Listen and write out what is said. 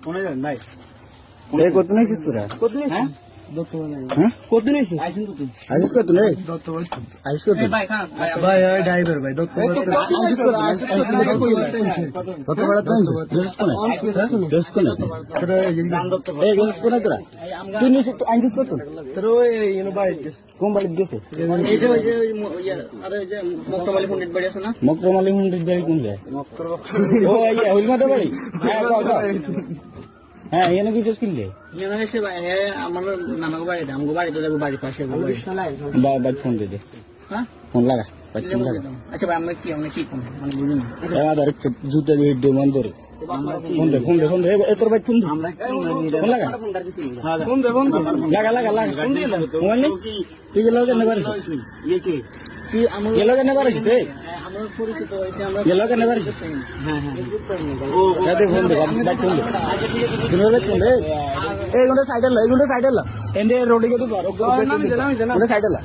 কোনে যান ভাই এই কত নিছিস তোরা কত নিছিস হ্যাঁ হ্যাঁ কত নিছিস আইছেন কত আইস কত নে আইস কত ভাই খান ভাই ওই ড্রাইভার ভাই দত্ত কত বড় তো জেস কোনে জেস কোনে এই জেস কোনে তোরা তুই নিছিস আইছিস কত তোর ওই ইনো ভাই কোন বাড়ি গেছে এই যে ওই যে আরে যে মক্তমালি পণ্ডিত বাড়ি আছে না মকরমালি হুন্ডি দেই কোন যায় ও এই হুলমাতে বাড়ি হ্যাঁ এনে কিছু কিনলে এখানে এসে ভাই আমার নানাকে বাড়িতে আমগো বাড়িতে যাবো বাড়ির পাশে বাবা ফোন দে দে হ্যাঁ ফোন লাগা ফোন লাগা আচ্ছা ভাই আমরা কি কোন মানে বুঝুন আমাদের জুতা দিয়ে ডিমান্ড করে ফোন দে তোর ভাই ফোন দে ফোন লাগা ফোন দে লাগা মোবাইল নেই তুই গেল কেন পারিস ইয়ে কি কি আমরা গেল কেন পারিস রে আমরা পরিচিত হইছে আমরা গেল কেন পারিস হ্যাঁ ও সাথে ফোন দে ভাই ফোন দে তুমি বলে ফোন দে এই গুন্ডা সাইডে লা এন্ডে রোডে গেতে পারো সাইডে লা